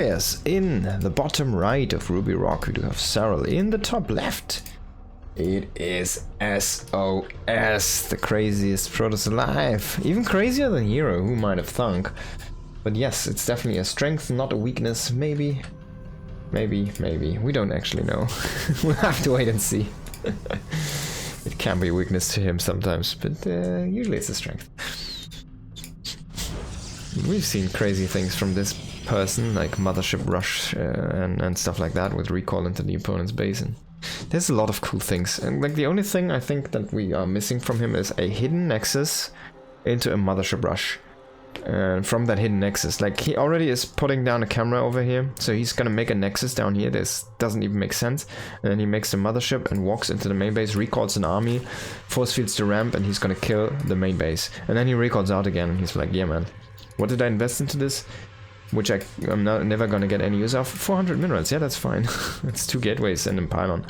Yes, in the bottom right of Ruby Rock, we do have Serral. In the top left, it is SOS, the craziest Protoss alive. Even crazier than Hero, who might have thunk. But yes, it's definitely a strength, not a weakness. Maybe. We don't actually know. We'll have to wait and see. It can be a weakness to him sometimes, but usually it's a strength. We've seen crazy things from this person, like Mothership Rush and stuff like that, with recall into the opponent's base. And there's a lot of cool things. And like the only thing I think that we are missing from him is a hidden nexus into a Mothership Rush. And from that hidden nexus, like he already is putting down a camera over here, so he's gonna make a nexus down here. This doesn't even make sense. And then he makes the mothership and walks into the main base, recalls an army, force fields the ramp, and he's gonna kill the main base. And then he recalls out again, and he's like, yeah man, what did I invest into this? Which I'm never gonna get any use of. 400 minerals, yeah, that's fine. It's 2 gateways and a pylon.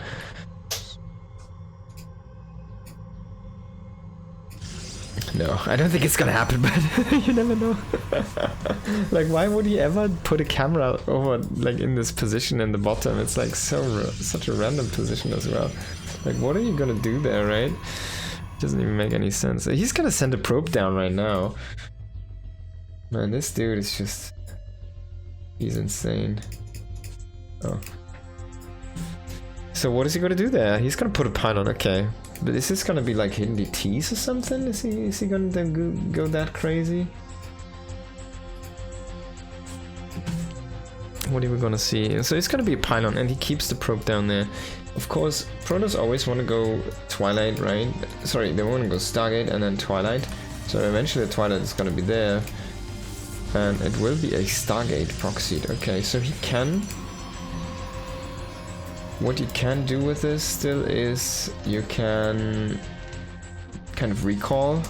No, I don't think it's gonna happen, but you never know. Like, why would he ever put a camera over, like, in this position in the bottom? It's like such a random position as well. Like, what are you gonna do there, right? Doesn't even make any sense. He's gonna send a probe down right now. Man, this dude is just... he's insane. Oh. So what is he gonna do there? He's gonna put a pylon, okay. But is this gonna be like hidden DTs or something? Is he gonna then go that crazy? What are we gonna see? So it's gonna be a pylon, and he keeps the probe down there. Of course, Protoss always want to go Twilight, right? Sorry, they want to go Stargate and then Twilight. So eventually the Twilight is gonna be there. And it will be a Stargate proxied. Okay, so he can... what you can do with this still is you can kind of recall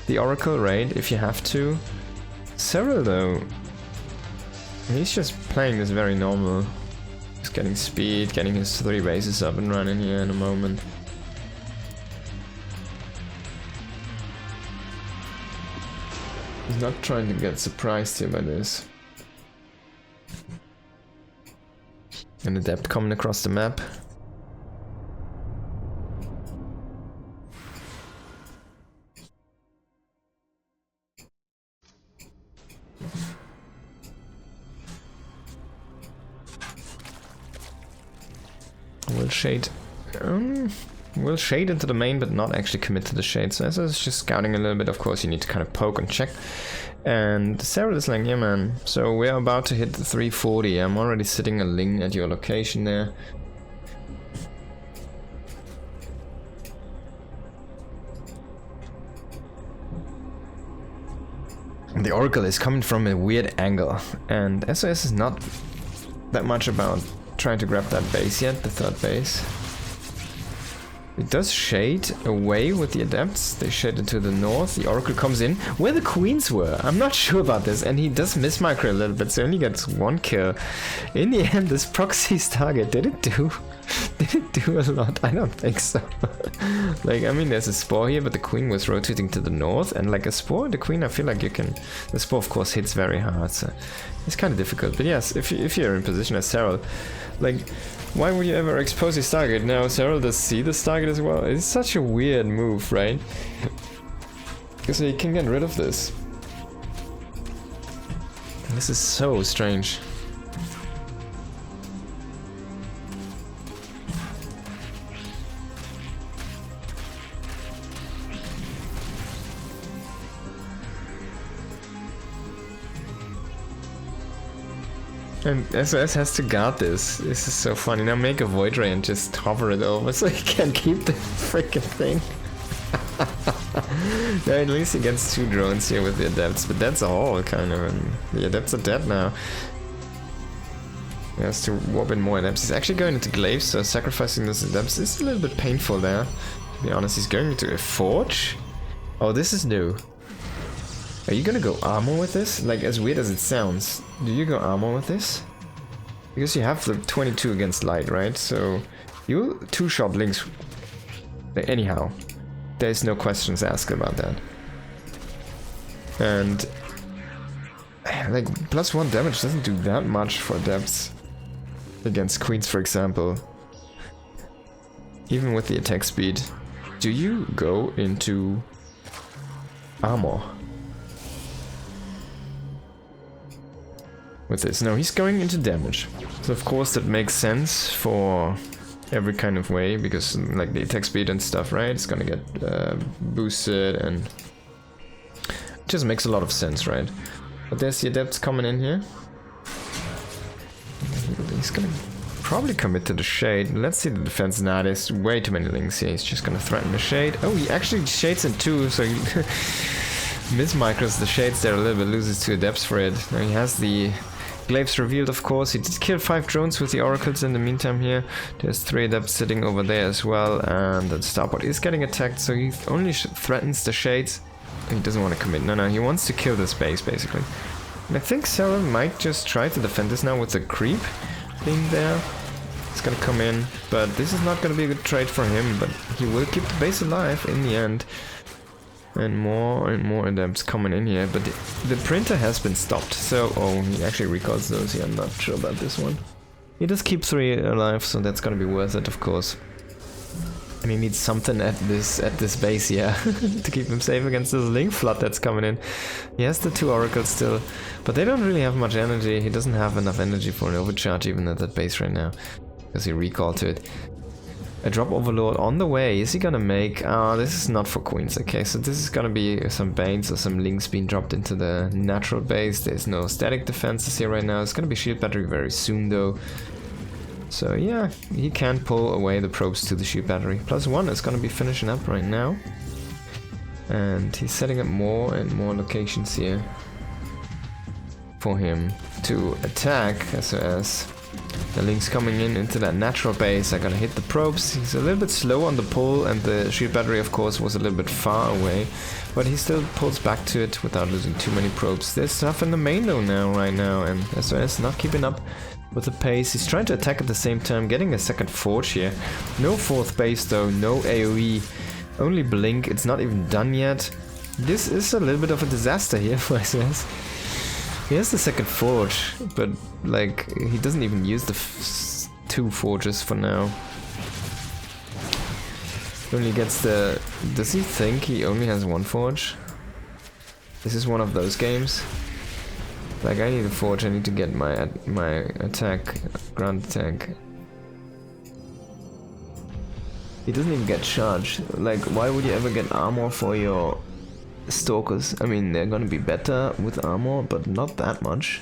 the Oracle, right? If you have to. Serral though, he's just playing this very normal. He's getting speed, getting his 3 bases up and running here in a moment. He's not trying to get surprised here by this. An adept coming across the map. We'll shade into the main, but not actually commit to the shade. So it's just scouting a little bit. Of course, you need to kind of poke and check. And Serral is like, yeah man, so we're about to hit the 340. I'm already sitting a ling at your location there. The Oracle is coming from a weird angle, and SOS is not that much about trying to grab that base yet, the 3rd base. It does shade away with the adepts. They shade into the north. The Oracle comes in where the queens were. I'm not sure about this, and he does mismicro a little bit, so he only gets 1 kill. In the end, this proxy's target, did it do a lot? I don't think so. Like, I mean, there's a spore here, but the queen was rotating to the north, and like a spore, the queen, I feel like you can... the spore, of course, hits very hard, so it's kind of difficult. But yes, if you're in position as Serral, like... why would you ever expose his target? Now Serral does see this target as well. It's such a weird move, right? Because he can get rid of this. This is so strange. And SOS has to guard this. This is so funny. Now make a Void Ray and just hover it over so he can keep the freaking thing. Yeah, at least he gets 2 drones here with the adepts, but that's all kind of. And the adepts are dead now. He has to warp in more adepts. He's actually going into glaives, so sacrificing those adepts is a little bit painful there. To be honest, he's going into a forge. Oh, this is new. Are you gonna go armor with this? Like, as weird as it sounds, do you go armor with this? Because you have the 22 against light, right? So you 2-shot links. Anyhow, there's no questions asked about that. And like +1 damage doesn't do that much for depths against queens, for example. Even with the attack speed. Do you go into armor with this? No, he's going into damage. So of course that makes sense for every kind of way, because like the attack speed and stuff, right? It's gonna get boosted, and it just makes a lot of sense, right? But there's the adepts coming in here. He's gonna probably commit to the shade. Let's see the defense. Nah, there's way too many links here. He's just gonna threaten the shade. Oh, he actually shades in 2, so he mismicros the shades there a little bit, loses 2 adepts for it. Now he has the glaives revealed, of course. He did kill 5 drones with the oracles in the meantime here. There's 3 adepts sitting over there as well, and the starport is getting attacked, so he only threatens the shades. He doesn't want to commit. No, he wants to kill this base, basically. And I think Serral might just try to defend this now with the creep being there. It's gonna come in, but this is not gonna be a good trade for him, but he will keep the base alive in the end. And more adepts coming in here, but the printer has been stopped, so... Oh, he actually recalls those here, I'm not sure about this one. He does keep 3 alive, so that's gonna be worth it, of course. And he needs something at this base here to keep him safe against this link flood that's coming in. He has the 2 oracles still, but they don't really have much energy. He doesn't have enough energy for an overcharge even at that base right now, because he recalled to it. A drop overlord on the way. Is he gonna make... this is not for queens. Okay, so this is gonna be some banes or some links being dropped into the natural base. There's no static defenses here right now. It's gonna be shield battery very soon though. So yeah, he can pull away the probes to the shield battery. +1 is gonna be finishing up right now. And he's setting up more and more locations here for him to attack, as the links coming in into that natural base are gonna hit the probes. He's a little bit slow on the pull, and the shield battery of course was a little bit far away, but he still pulls back to it without losing too many probes. There's stuff in the main though right now, and SOS not keeping up with the pace. He's trying to attack at the same time, getting a second forge here. No 4th base though, no AoE, only blink. It's not even done yet. This is a little bit of a disaster here for SOS. He has the second forge, but like he doesn't even use the 2 forges for now. He only gets the... Does he think he only has 1 forge? This is one of those games. Like, I need a forge. I need to get my attack, ground attack. He doesn't even get charged. Like, why would you ever get armor for your stalkers? I mean, they're gonna be better with armor, but not that much.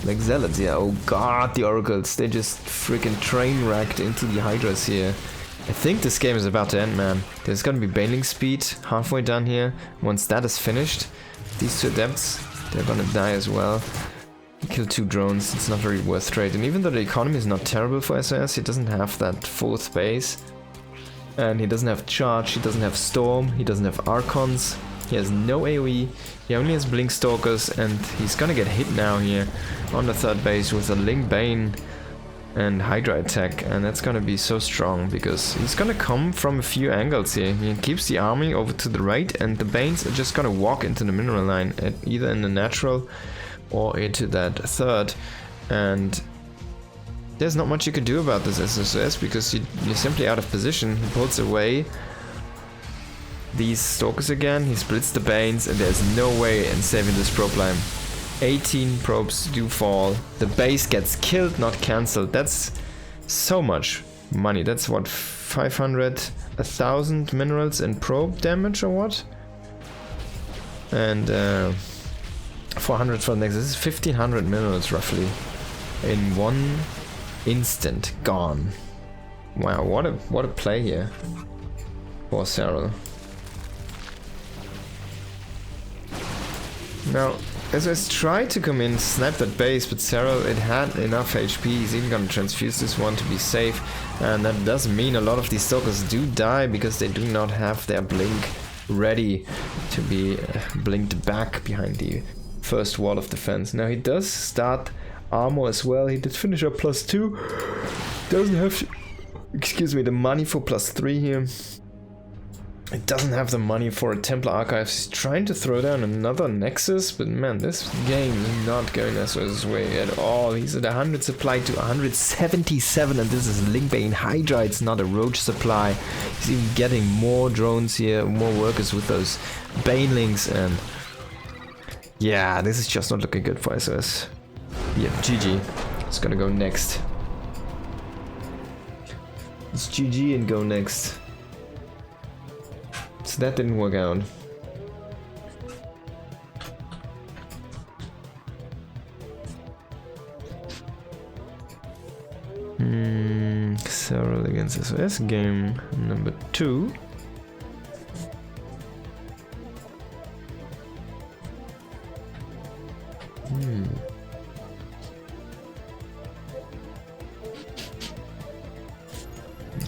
Like zealots, yeah. Oh god, the oracles, they just freaking train wrecked into the hydras here. I think this game is about to end, man. There's gonna be baneling speed halfway done here. Once that is finished, these 2 adepts, they're gonna die as well. Kill 2 drones, it's not very worth trade. And even though the economy is not terrible for SOS, he doesn't have that 4th base. And he doesn't have charge, he doesn't have storm, he doesn't have archons, he has no AoE, he only has blink stalkers, and he's gonna get hit now here on the 3rd base with a link bane and hydra attack, and that's gonna be so strong because he's gonna come from a few angles here. He keeps the army over to the right, and the banes are just gonna walk into the mineral line, either in the natural or into that 3rd, and there's not much you can do about this SOS because you're simply out of position. He pulls away these stalkers again, he splits the banes, and there's no way in saving this probe line. 18 probes do fall. The base gets killed, not cancelled. That's so much money. That's what, 500, 1,000 minerals and probe damage or what? And 400 for the next. This is 1,500 minerals roughly in one instant gone. Wow, what a play here for Serral. Now, SOS tried to come in, snipe that base, but Serral, it had enough HP. He's even gonna transfuse this one to be safe, and that does mean a lot of these stalkers do die because they do not have their blink ready to be blinked back behind the first wall of defense. Now he does start armor as well. He did finish up +2. Doesn't have, excuse me, the money for +3 here. It doesn't have the money for a Templar Archives. He's trying to throw down another Nexus, but man, this game is not going SOS's way at all. He's at 100 supply to 177, and this is Linkbane Hydra. It's not a Roach supply. He's even getting more drones here, more workers with those Banelings, and yeah, this is just not looking good for SOS. Yeah, GG. It's gonna go next. It's GG and go next. So that didn't work out. Serral against SOS, game number 2.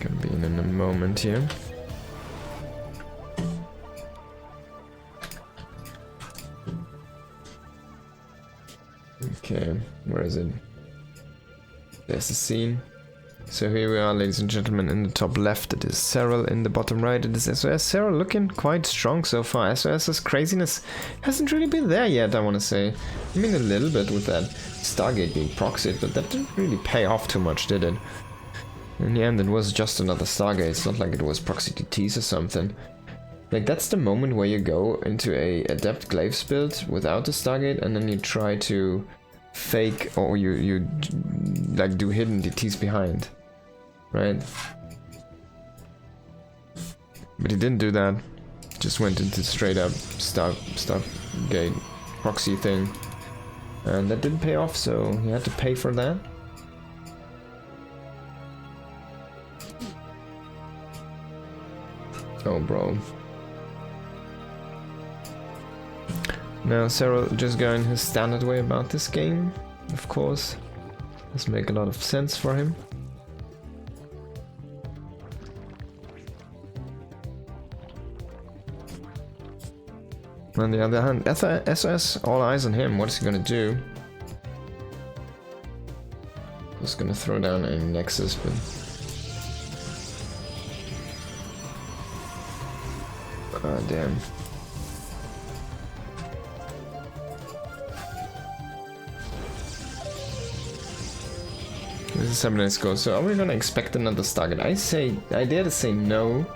Gonna be in a moment here. Okay, where is it? There's the scene. So here we are, ladies and gentlemen. In the top left it is Serral, in the bottom right it is SOS. Serral looking quite strong so far. SOS's craziness hasn't really been there yet, I want to say. I mean, a little bit with that Stargate being proxied, but that didn't really pay off too much, did it? In the end it was just another Stargate. It's not like it was proxy DTs or something. Like, that's the moment where you go into a Adept Glaives build without the Stargate, and then you try to fake, or you like do hidden DTs behind, right? But he didn't do that. Just went into straight up Stargate proxy thing, and that didn't pay off, so he had to pay for that. Oh, bro. Now Serral just going his standard way about this game, of course. Does make a lot of sense for him. On the other hand, SOS, all eyes on him. What is he gonna do? He's gonna throw down a Nexus, but... ah, damn. This is 7 minutes ago, so are we gonna expect another Stargate? I dare to say no.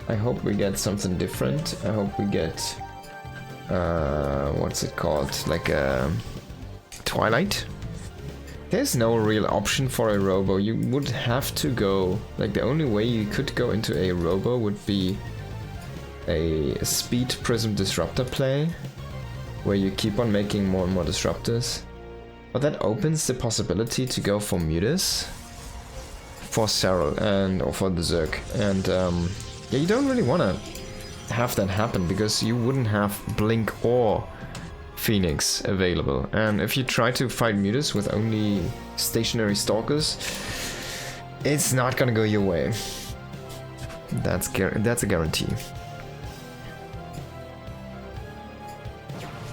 I hope we get something different. I hope we get, what's it called? Like a Twilight? There's no real option for a Robo. You would have to go, like the only way you could go into a Robo would be a Speed Prism Disruptor play, where you keep on making more and more disruptors. But that opens the possibility to go for Mutus, for Serral, and or for the Zerg. And yeah, you don't really want to have that happen, because you wouldn't have Blink or Phoenix available. And if you try to fight Mutus with only stationary Stalkers, it's not gonna go your way. That's a guarantee.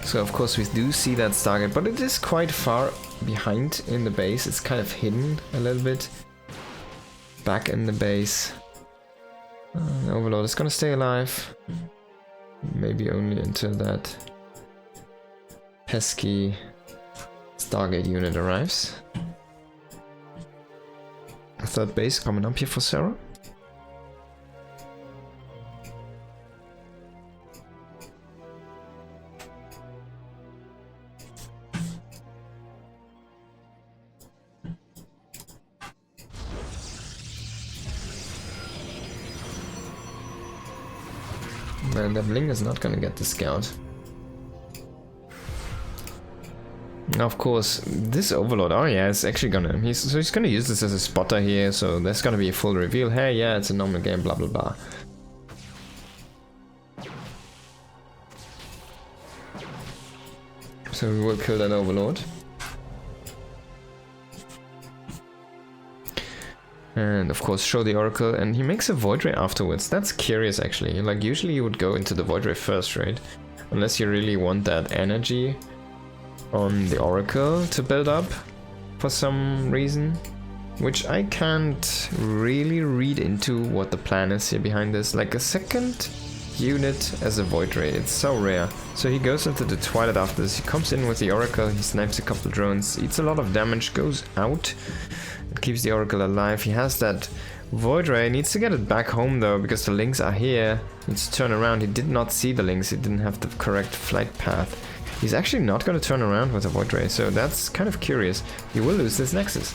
So of course we do see that Stargate, but it is quite far behind in the base. It's kind of hidden a little bit back in the base. Overlord is gonna stay alive. Maybe only until that pesky Stargate unit arrives. A third base coming up here for Serral. Man, that Bling is not gonna get the scout. Of course, this Overlord, oh yeah, it's actually gonna, he's gonna use this as a spotter here, so there's gonna be a full reveal. Hey, yeah, it's a normal game, blah blah blah. So we will kill that Overlord. And of course show the Oracle, and he makes a Void Ray afterwards. That's curious actually. Like usually you would go into the Void Ray first, right? Unless you really want that energy on the Oracle to build up for some reason. which I can't really read into what the plan is here behind this. Like a second unit as a Void Ray, it's so rare. So he goes into the Twilight after this, he comes in with the Oracle, he snipes a couple drones, eats a lot of damage, goes out, it keeps the Oracle alive. He has that Void Ray, needs to get it back home though, because the Lynx are here, needs to turn around. He did not see the Lynx, he didn't have the correct flight path. He's actually not going to turn around with a Void Ray, so that's kind of curious. He will lose this Nexus.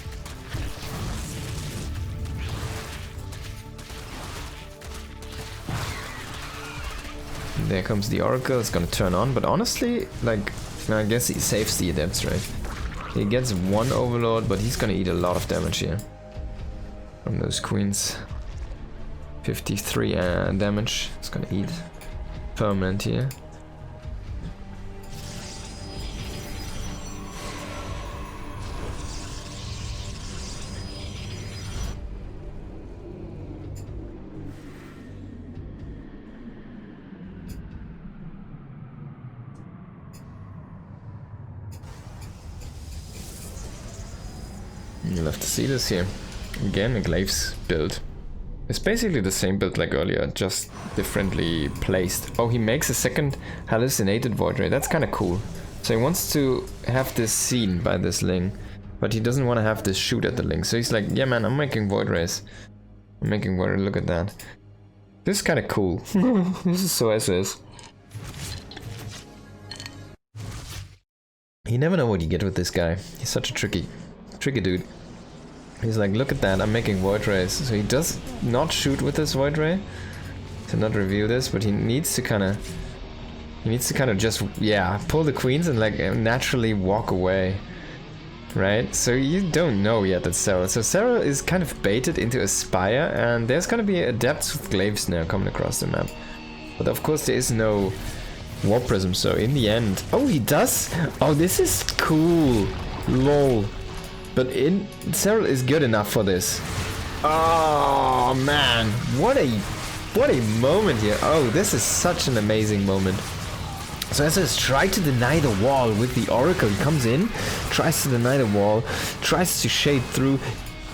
There comes the Oracle, it's gonna turn on, but honestly, like, I guess he saves the Adepts, right? He gets one Overlord, but he's gonna eat a lot of damage here. From those Queens. 53 damage, it's gonna eat permanent here. You'll have to see this here. Again, a Glaive's build. It's basically the same build like earlier, just differently placed. Oh, he makes a second hallucinated Void Ray. That's kind of cool. So he wants to have this seen by this Ling, but he doesn't want to have this shoot at the Ling. So he's like, yeah man, I'm making Void Rays. I'm making Void Ray, look at that. This is kind of cool. This is so SOS. You never know what you get with this guy. He's such a tricky dude. He's like, look at that, I'm making Void Rays. So he does not shoot with this Void Ray to not reveal this, but he needs to kind of just, yeah, pull the Queens and like naturally walk away, right? So you don't know yet that Serral. So Serral is kind of baited into a Spire, and there's gonna be Adepts with Glaives now coming across the map. But of course there is no Warp Prism, so in the end... Oh, he does? Oh, this is cool. Lol. But Serral is good enough for this. Oh man, what a moment here. Oh, this is such an amazing moment. So SOS tried to deny the wall with the Oracle. He comes in, tries to deny the wall, tries to shade through,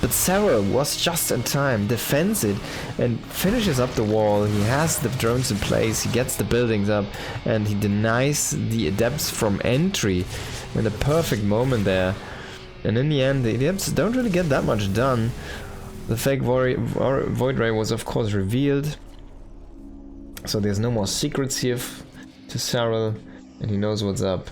but Serral was just in time, defends it, and finishes up the wall. He has the drones in place, he gets the buildings up, and he denies the Adepts from entry in a perfect moment there. And in the end, the Adepts don't really get that much done. The fake Void Ray was of course revealed. So there's no more secrets here to Serral, and he knows what's up.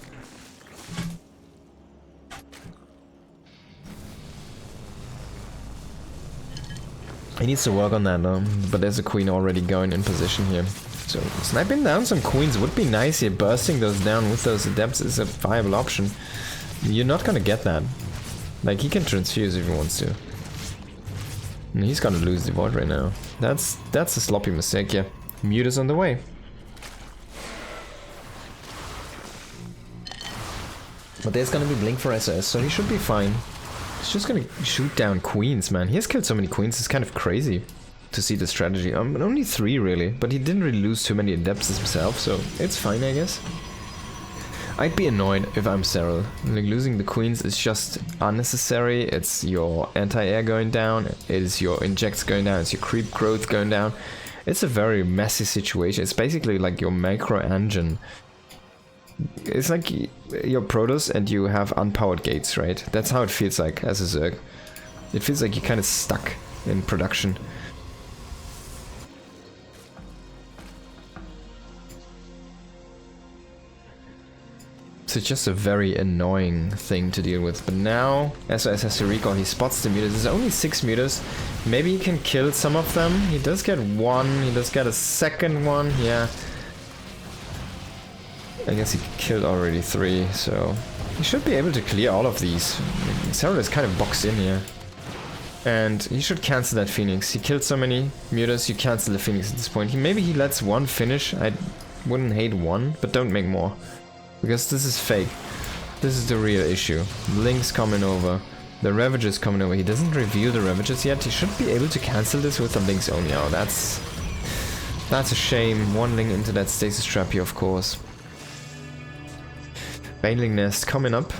He needs to work on that though, but there's a Queen already going in position here. So sniping down some Queens would be nice here. Bursting those down with those Adepts is a viable option. You're not gonna get that. Like, he can transfuse if he wants to. And he's gonna lose the Void right now. That's a sloppy mistake, yeah. Mute is on the way. But there's gonna be Blink for SOS, so he should be fine. He's just gonna shoot down Queens, man. He has killed so many Queens, it's kind of crazy to see the strategy. Only 3 really, but he didn't really lose too many Adepts himself, so it's fine, I guess. I'd be annoyed if I'm Serral. Like, losing the Queens is just unnecessary. It's your anti-air going down, it is your injects going down, it's your creep growth going down. It's a very messy situation. It's basically like your macro engine. It's like your Protoss and you have unpowered gates, right? That's how it feels like as a Zerg. It feels like you're kind of stuck in production. So it's just a very annoying thing to deal with. But now SOS has to recall. He spots the mutas. There's only 6 mutas. Maybe he can kill some of them. He does get 1. He does get a second one. Yeah. I guess he killed already 3. So he should be able to clear all of these. Serral is kind of boxed in here. And he should cancel that Phoenix. He killed so many mutas. You cancel the Phoenix at this point. Maybe he lets 1 finish. I wouldn't hate 1, but don't make more. Because this is fake. This is the real issue. Link's coming over. The Ravager's coming over. He doesn't reveal the Ravagers yet. He should be able to cancel this with the Links only. Oh, that's a shame. 1 Link into that stasis trap here, of course. Baneling Nest coming up.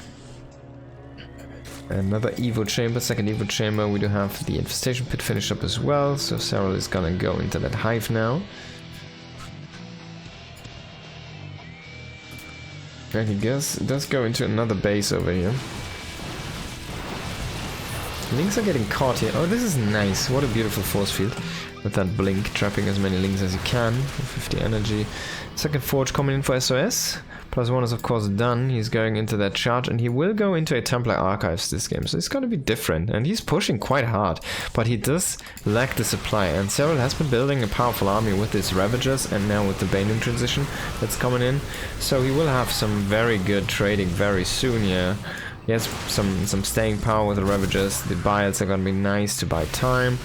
Another Evo chamber, second Evo chamber. We do have the infestation pit finished up as well, so Serral is gonna go into that hive now. And he does go into another base over here. Lings are getting caught here. Oh, this is nice. What a beautiful force field. With that blink, trapping as many lings as you can. 50 energy. Second forge coming in for SOS. +1 is of course done. He's going into that charge and he will go into a Templar Archives this game. So it's going to be different. And he's pushing quite hard. But he does lack the supply. And Serral has been building a powerful army with his Ravagers and now with the Baneum transition that's coming in. So he will have some very good trading very soon here. He has some staying power with the Ravagers. The Biles are going to be nice to buy time.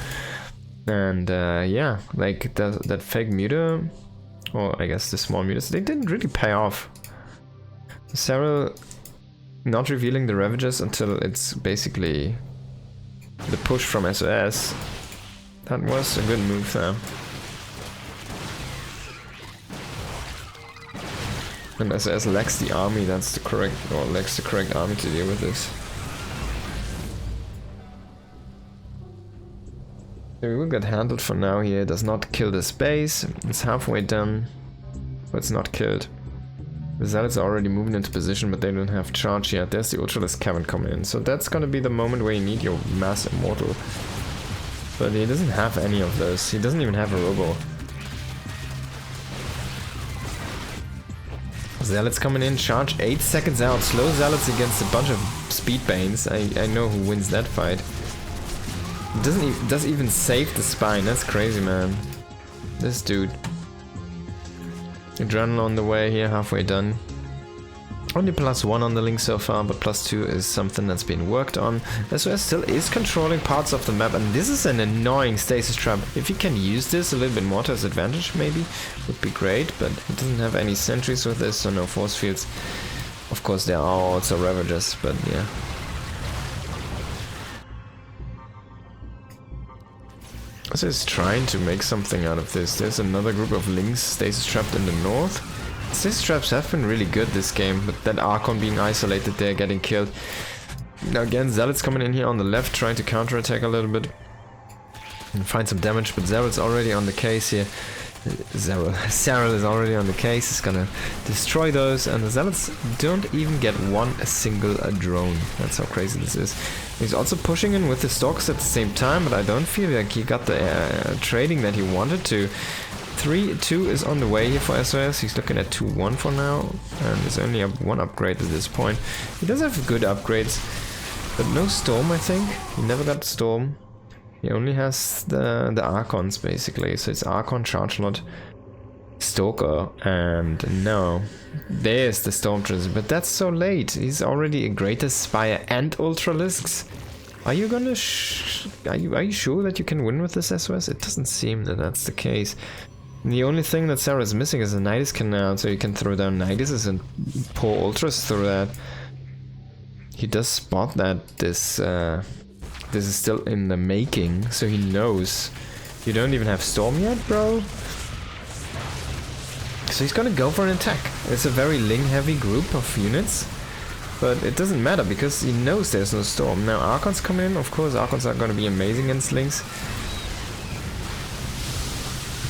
And yeah, like that fake muta, or I guess the small mutas, they didn't really pay off. Serral not revealing the Ravagers until it's basically the push from SOS. That was a good move there. And SOS lacks the army, that's the correct, or lacks the correct army to deal with this. So we will get handled for now here. It does not kill this base. It's halfway done, but it's not killed. The Zealots are already moving into position, but they don't have charge yet. There's the Ultralisk Cavern coming in. So that's gonna be the moment where you need your Mass Immortal. But he doesn't have any of those. He doesn't even have a Robo. Zealots coming in, charge 8 seconds out. Slow Zealots against a bunch of Speedbanes. I know who wins that fight. Does even save the spine. That's crazy, man. This dude. Adrenaline on the way here, halfway done. Only +1 on the link so far, but +2 is something that's been worked on. SOS still is controlling parts of the map, and this is an annoying stasis trap. If you can use this a little bit more to his advantage, maybe, would be great, but he doesn't have any sentries with this, so no force fields. Of course, there are also Ravagers, but yeah. So he's trying to make something out of this. There's another group of links stasis trapped in the north. Stasis traps have been really good this game, but that Archon being isolated there, getting killed. Now again, Zealots coming in here on the left, trying to counterattack a little bit. And find some damage, but Serral's already on the case here. Serral is already on the case, he's gonna destroy those, and the Zealots don't even get a single drone. That's how crazy this is. He's also pushing in with the Stalkers at the same time, but I don't feel like he got the trading that he wanted to. 3-2 is on the way here for SOS. He's looking at 2-1 for now, and there's only one upgrade at this point. He does have good upgrades, but no Storm, I think. He never got Storm. He only has the Archons, basically. So it's Archon, Chargelot, Stalker, and no. There's the Storm Transit, but that's so late. He's already a Greater Spire and Ultralisks. Are you gonna are you sure that you can win with this SOS? It doesn't seem that that's the case. The only thing that Serral is missing is a Nidus Canal, so you can throw down Niduses and pour Ultras through that. He does spot that this is still in the making, so he knows. You don't even have Storm yet, bro? So he's gonna go for an attack. It's a very Ling-heavy group of units, but it doesn't matter because he knows there's no Storm. Now Archons come in, of course Archons are gonna be amazing against Lings.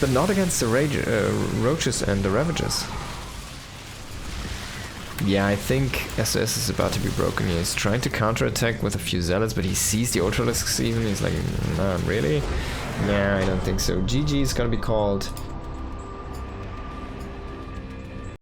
But not against the Roaches and the Ravagers. Yeah, I think SOS is about to be broken here. He's trying to counterattack with a few Zealots, but he sees the Ultralisks even. He's like, nah, really? Nah, I don't think so. GG is gonna be called.